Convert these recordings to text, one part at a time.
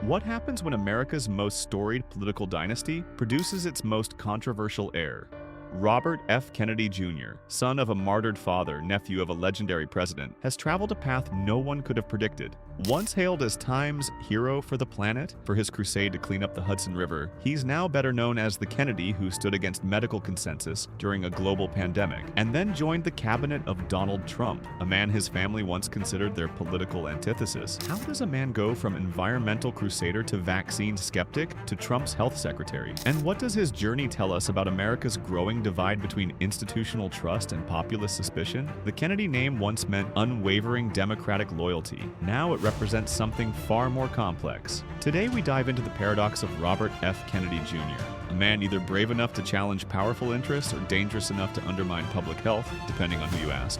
What happens when America's most storied political dynasty produces its most controversial heir? Robert F. Kennedy Jr., son of a martyred father, nephew of a legendary president, has traveled a path no one could have predicted. Once hailed as Time's hero for the planet for his crusade to clean up the Hudson River, he's now better known as the Kennedy who stood against medical consensus during a global pandemic, and then joined the cabinet of Donald Trump, a man his family once considered their political antithesis. How does a man go from environmental crusader to vaccine skeptic to Trump's health secretary? And what does his journey tell us about America's growing divide between institutional trust and populist suspicion? The Kennedy name once meant unwavering democratic loyalty. Now it represents something far more complex. Today we dive into the paradox of Robert F. Kennedy Jr., a man either brave enough to challenge powerful interests or dangerous enough to undermine public health, depending on who you ask.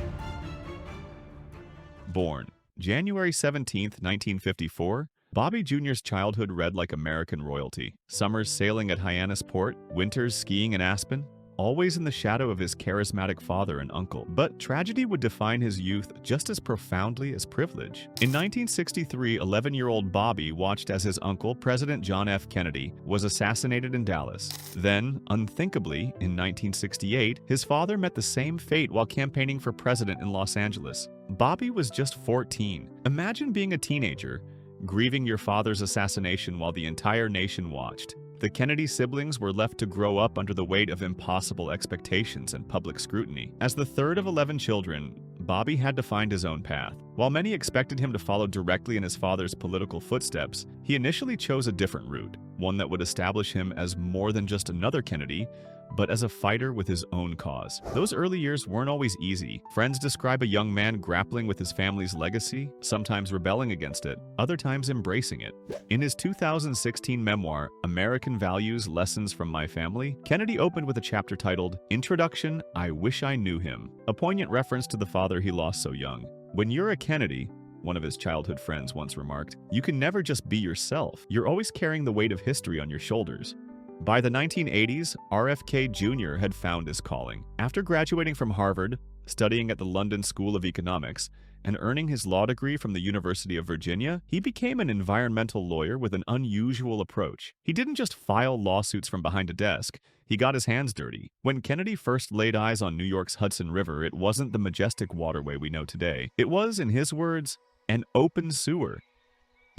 Born January 17, 1954, Bobby Jr.'s childhood read like American royalty. Summers sailing at Hyannis Port, winters skiing in Aspen, always in the shadow of his charismatic father and uncle. But tragedy would define his youth just as profoundly as privilege. In 1963, 11-year-old Bobby watched as his uncle, President John F. Kennedy, was assassinated in Dallas. Then, unthinkably, in 1968, his father met the same fate while campaigning for president in Los Angeles. Bobby was just 14. Imagine being a teenager, grieving your father's assassination while the entire nation watched. The Kennedy siblings were left to grow up under the weight of impossible expectations and public scrutiny. As the third of 11 children, Bobby had to find his own path. While many expected him to follow directly in his father's political footsteps, he initially chose a different route, one that would establish him as more than just another Kennedy, but as a fighter with his own cause. Those early years weren't always easy. Friends describe a young man grappling with his family's legacy, sometimes rebelling against it, other times embracing it. In his 2016 memoir, American Values: Lessons from My Family, Kennedy opened with a chapter titled, "Introduction, I Wish I Knew Him," a poignant reference to the father he lost so young. "When you're a Kennedy," one of his childhood friends once remarked, "you can never just be yourself. You're always carrying the weight of history on your shoulders." By the 1980s, RFK Jr. had found his calling. After graduating from Harvard, studying at the London School of Economics, and earning his law degree from the University of Virginia, he became an environmental lawyer with an unusual approach. He didn't just file lawsuits from behind a desk, he got his hands dirty. When Kennedy first laid eyes on New York's Hudson River, it wasn't the majestic waterway we know today. It was, in his words, an open sewer.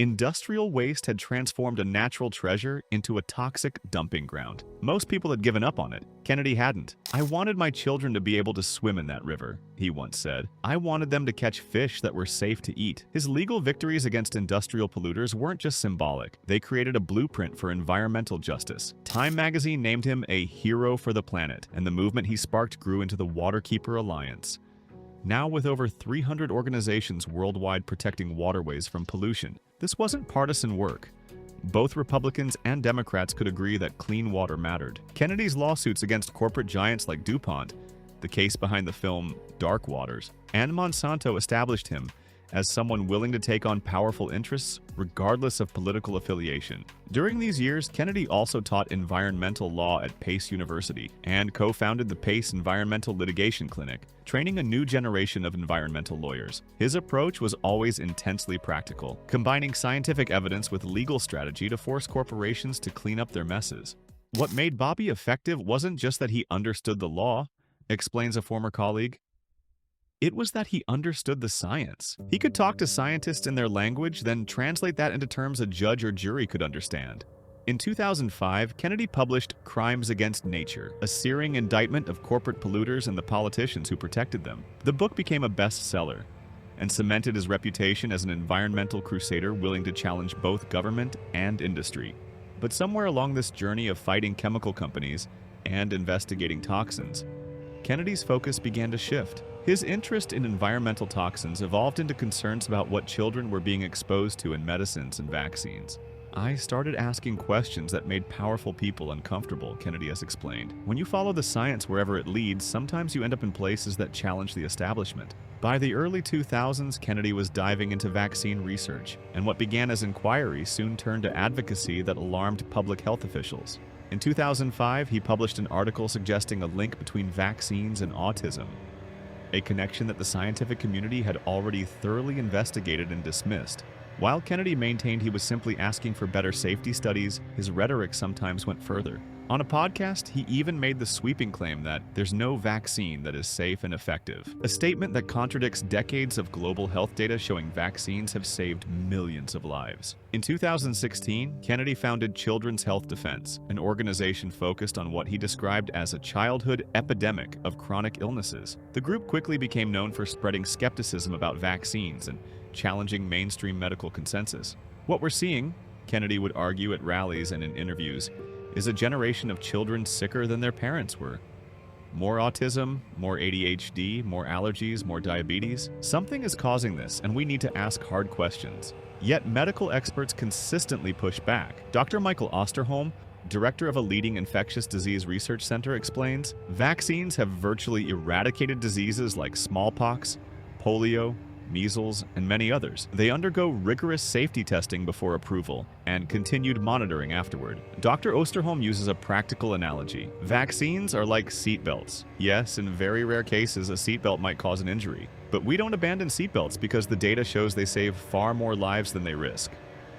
Industrial waste had transformed a natural treasure into a toxic dumping ground. Most people had given up on it. Kennedy hadn't. "I wanted my children to be able to swim in that river," he once said. "I wanted them to catch fish that were safe to eat." His legal victories against industrial polluters weren't just symbolic. They created a blueprint for environmental justice. Time magazine named him a hero for the planet, and the movement he sparked grew into the Waterkeeper Alliance. Now with over 300 organizations worldwide protecting waterways from pollution, this wasn't partisan work. Both Republicans and Democrats could agree that clean water mattered. Kennedy's lawsuits against corporate giants like DuPont, the case behind the film Dark Waters, and Monsanto established him as someone willing to take on powerful interests regardless of political affiliation. During these years, Kennedy also taught environmental law at Pace University and co-founded the Pace Environmental Litigation Clinic, training a new generation of environmental lawyers. His approach was always intensely practical, combining scientific evidence with legal strategy to force corporations to clean up their messes. What made Bobby effective wasn't just that he understood the law, explains a former colleague. It was that he understood the science. He could talk to scientists in their language, then translate that into terms a judge or jury could understand. In 2005, Kennedy published Crimes Against Nature, a searing indictment of corporate polluters and the politicians who protected them. The book became a bestseller and cemented his reputation as an environmental crusader willing to challenge both government and industry. But somewhere along this journey of fighting chemical companies and investigating toxins, Kennedy's focus began to shift. His interest in environmental toxins evolved into concerns about what children were being exposed to in medicines and vaccines. "I started asking questions that made powerful people uncomfortable," Kennedy has explained. When you follow the science wherever it leads, sometimes you end up in places that challenge the establishment. By the early 2000s, Kennedy was diving into vaccine research, and what began as inquiry soon turned to advocacy that alarmed public health officials. In 2005, he published an article suggesting a link between vaccines and autism, a connection that the scientific community had already thoroughly investigated and dismissed. While Kennedy maintained he was simply asking for better safety studies, his rhetoric sometimes went further. On a podcast, he even made the sweeping claim that there's no vaccine that is safe and effective, a statement that contradicts decades of global health data showing vaccines have saved millions of lives. In 2016, Kennedy founded Children's Health Defense, an organization focused on what he described as a childhood epidemic of chronic illnesses. The group quickly became known for spreading skepticism about vaccines and challenging mainstream medical consensus. What we're seeing, Kennedy would argue at rallies and in interviews, is a generation of children sicker than their parents were. More autism, more ADHD, more allergies, more diabetes. Something is causing this, and we need to ask hard questions. Yet medical experts consistently push back. Dr. Michael Osterholm, director of a leading infectious disease research center, explains, vaccines have virtually eradicated diseases like smallpox, polio, measles, and many others. They undergo rigorous safety testing before approval and continued monitoring afterward. Dr. Osterholm uses a practical analogy. Vaccines are like seatbelts. Yes, in very rare cases, a seatbelt might cause an injury. But we don't abandon seatbelts because the data shows they save far more lives than they risk.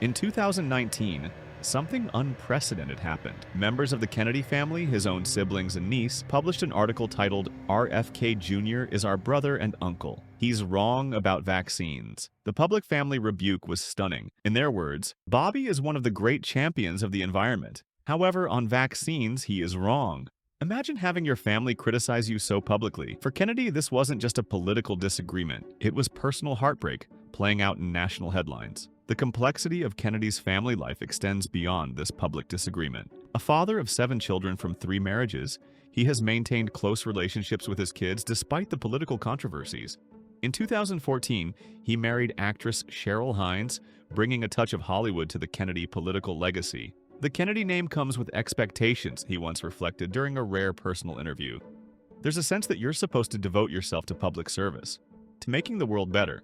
In 2019, something unprecedented happened. Members of the Kennedy family, his own siblings and niece, published an article titled, "RFK Jr. is our brother and uncle. He's wrong about vaccines." The public family rebuke was stunning. In their words, Bobby is one of the great champions of the environment. However, on vaccines, he is wrong. Imagine having your family criticize you so publicly. For Kennedy, this wasn't just a political disagreement. It was personal heartbreak, playing out in national headlines. The complexity of Kennedy's family life extends beyond this public disagreement. A father of 7 children from 3 marriages, he has maintained close relationships with his kids despite the political controversies. In 2014, he married actress Cheryl Hines, bringing a touch of Hollywood to the Kennedy political legacy. The Kennedy name comes with expectations, he once reflected during a rare personal interview. There's a sense that you're supposed to devote yourself to public service, to making the world better.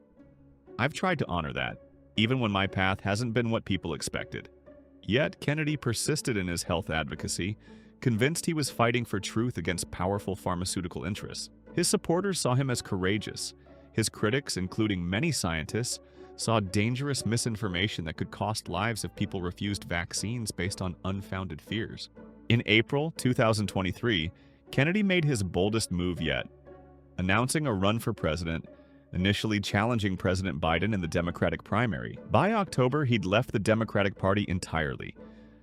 I've tried to honor that, even when my path hasn't been what people expected. Yet, Kennedy persisted in his health advocacy, convinced he was fighting for truth against powerful pharmaceutical interests. His supporters saw him as courageous. His critics, including many scientists, saw dangerous misinformation that could cost lives if people refused vaccines based on unfounded fears. In April 2023, Kennedy made his boldest move yet, announcing a run for president, initially challenging President Biden in the Democratic primary. By October, he'd left the Democratic Party entirely,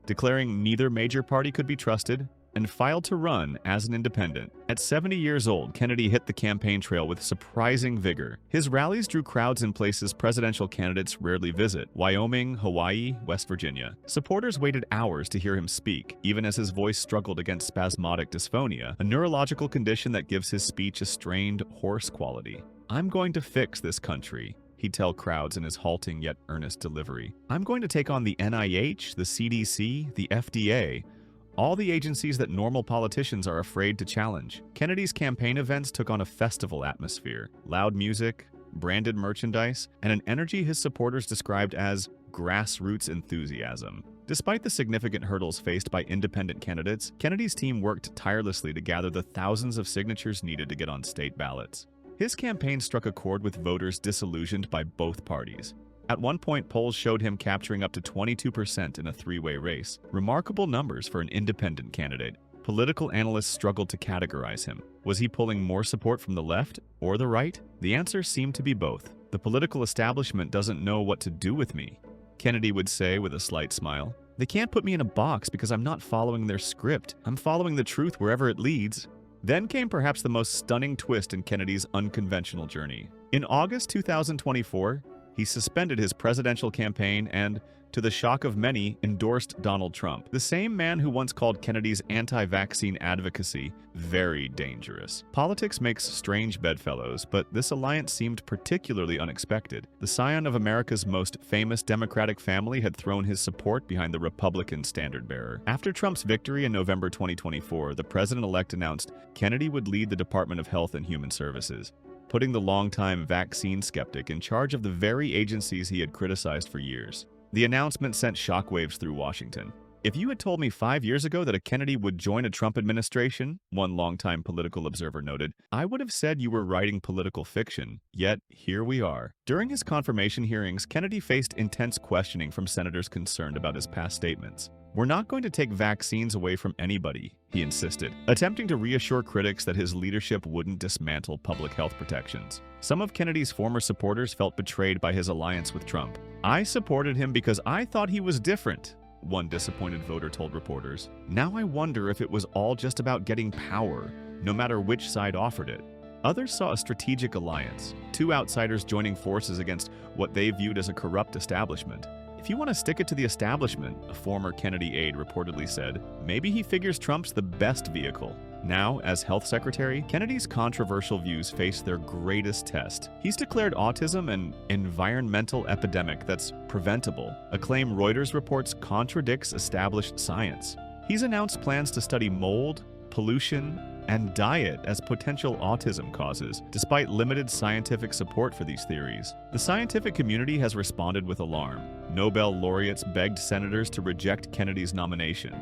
declaring neither major party could be trusted, and filed to run as an independent. At 70 years old, Kennedy hit the campaign trail with surprising vigor. His rallies drew crowds in places presidential candidates rarely visit: Wyoming, Hawaii, West Virginia. Supporters waited hours to hear him speak, even as his voice struggled against spasmodic dysphonia, a neurological condition that gives his speech a strained, hoarse quality. "I'm going to fix this country," he'd tell crowds in his halting yet earnest delivery. "I'm going to take on the NIH, the CDC, the FDA, all the agencies that normal politicians are afraid to challenge." Kennedy's campaign events took on a festival atmosphere: loud music, branded merchandise, and an energy his supporters described as grassroots enthusiasm. Despite the significant hurdles faced by independent candidates, Kennedy's team worked tirelessly to gather the thousands of signatures needed to get on state ballots. His campaign struck a chord with voters disillusioned by both parties. At one point, polls showed him capturing up to 22% in a 3-way race, remarkable numbers for an independent candidate. Political analysts struggled to categorize him. Was he pulling more support from the left or the right? The answer seemed to be both. "The political establishment doesn't know what to do with me," Kennedy would say with a slight smile. "They can't put me in a box because I'm not following their script. I'm following the truth wherever it leads." Then came perhaps the most stunning twist in Kennedy's unconventional journey. In August 2024, he suspended his presidential campaign and, to the shock of many, endorsed Donald Trump, the same man who once called Kennedy's anti-vaccine advocacy very dangerous. Politics makes strange bedfellows, but this alliance seemed particularly unexpected. The scion of America's most famous Democratic family had thrown his support behind the Republican standard-bearer. After Trump's victory in November 2024, the president-elect announced Kennedy would lead the Department of Health and Human Services, putting the longtime vaccine skeptic in charge of the very agencies he had criticized for years. The announcement sent shockwaves through Washington. If you had told me 5 years ago that a Kennedy would join a Trump administration, one longtime political observer noted, I would have said you were writing political fiction. Yet, here we are. During his confirmation hearings, Kennedy faced intense questioning from senators concerned about his past statements. We're not going to take vaccines away from anybody, he insisted, attempting to reassure critics that his leadership wouldn't dismantle public health protections. Some of Kennedy's former supporters felt betrayed by his alliance with Trump. I supported him because I thought he was different, one disappointed voter told reporters. Now I wonder if it was all just about getting power, no matter which side offered it. Others saw a strategic alliance, two outsiders joining forces against what they viewed as a corrupt establishment. If you want to stick it to the establishment, a former Kennedy aide reportedly said, maybe he figures Trump's the best vehicle. Now, as health secretary, Kennedy's controversial views face their greatest test. He's declared autism an environmental epidemic that's preventable, a claim Reuters reports contradicts established science. He's announced plans to study mold, pollution, and diet as potential autism causes, despite limited scientific support for these theories. The scientific community has responded with alarm. Nobel laureates begged senators to reject Kennedy's nomination,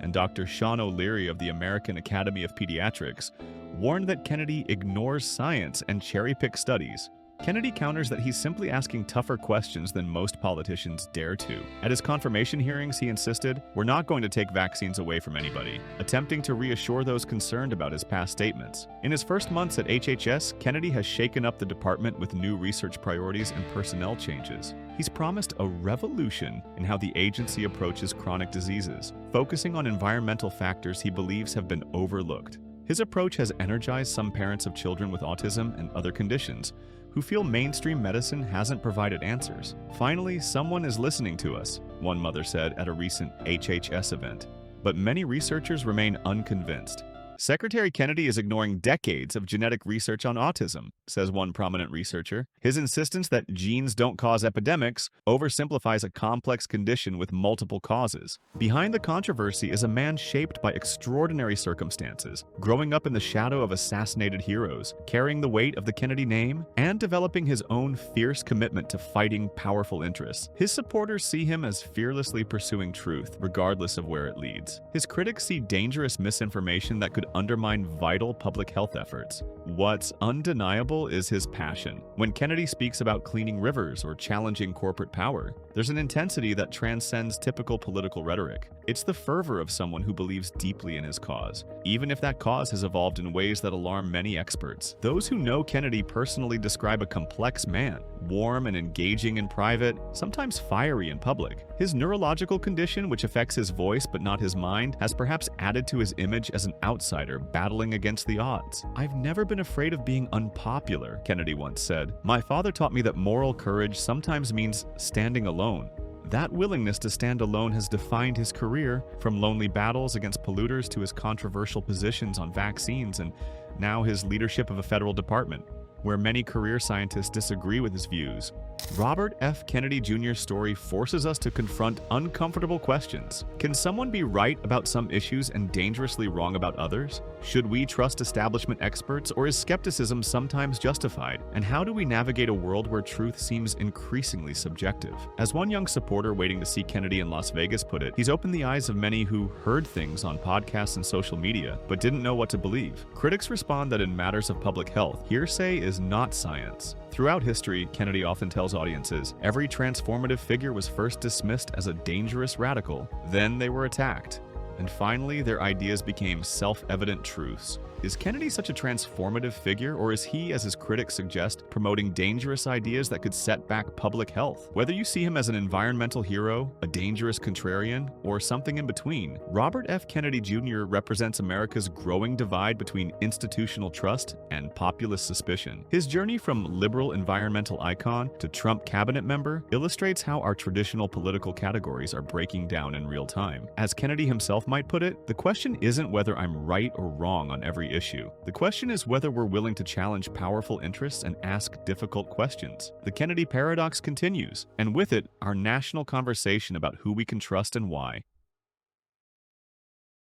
and Dr. Sean O'Leary of the American Academy of Pediatrics warned that Kennedy ignores science and cherry-picks studies. Kennedy counters that he's simply asking tougher questions than most politicians dare to. At his confirmation hearings, he insisted, we're not going to take vaccines away from anybody, attempting to reassure those concerned about his past statements. In his first months at HHS, Kennedy has shaken up the department with new research priorities and personnel changes. He's promised a revolution in how the agency approaches chronic diseases, focusing on environmental factors he believes have been overlooked. His approach has energized some parents of children with autism and other conditions, who feel mainstream medicine hasn't provided answers. Finally, someone is listening to us, one mother said at a recent HHS event. But many researchers remain unconvinced. Secretary Kennedy is ignoring decades of genetic research on autism, says one prominent researcher. His insistence that genes don't cause epidemics oversimplifies a complex condition with multiple causes. Behind the controversy is a man shaped by extraordinary circumstances, growing up in the shadow of assassinated heroes, carrying the weight of the Kennedy name, and developing his own fierce commitment to fighting powerful interests. His supporters see him as fearlessly pursuing truth, regardless of where it leads. His critics see dangerous misinformation that could undermine vital public health efforts. What's undeniable is his passion. When Kennedy speaks about cleaning rivers or challenging corporate power, there's an intensity that transcends typical political rhetoric. It's the fervor of someone who believes deeply in his cause, even if that cause has evolved in ways that alarm many experts. Those who know Kennedy personally describe a complex man, warm and engaging in private, sometimes fiery in public. His neurological condition, which affects his voice but not his mind, has perhaps added to his image as an outsider battling against the odds. I've never been afraid of being unpopular, Kennedy once said. My father taught me that moral courage sometimes means standing alone. That willingness to stand alone has defined his career, from lonely battles against polluters to his controversial positions on vaccines and now his leadership of a federal department, where many career scientists disagree with his views. Robert F. Kennedy Jr.'s story forces us to confront uncomfortable questions. Can someone be right about some issues and dangerously wrong about others? Should we trust establishment experts, or is skepticism sometimes justified? And how do we navigate a world where truth seems increasingly subjective? As one young supporter waiting to see Kennedy in Las Vegas put it, he's opened the eyes of many who heard things on podcasts and social media, but didn't know what to believe. Critics respond that in matters of public health, hearsay is not science. Throughout history, Kennedy often tells audiences, every transformative figure was first dismissed as a dangerous radical, then they were attacked, and finally their ideas became self-evident truths. Is Kennedy such a transformative figure, or is he, as his critics suggest, promoting dangerous ideas that could set back public health? Whether you see him as an environmental hero, a dangerous contrarian, or something in between, Robert F. Kennedy Jr. represents America's growing divide between institutional trust and populist suspicion. His journey from liberal environmental icon to Trump cabinet member illustrates how our traditional political categories are breaking down in real time. As Kennedy himself might put it, the question isn't whether I'm right or wrong on every issue. The question is whether we're willing to challenge powerful interests and ask difficult questions. The Kennedy paradox continues, and with it, our national conversation about who we can trust and why.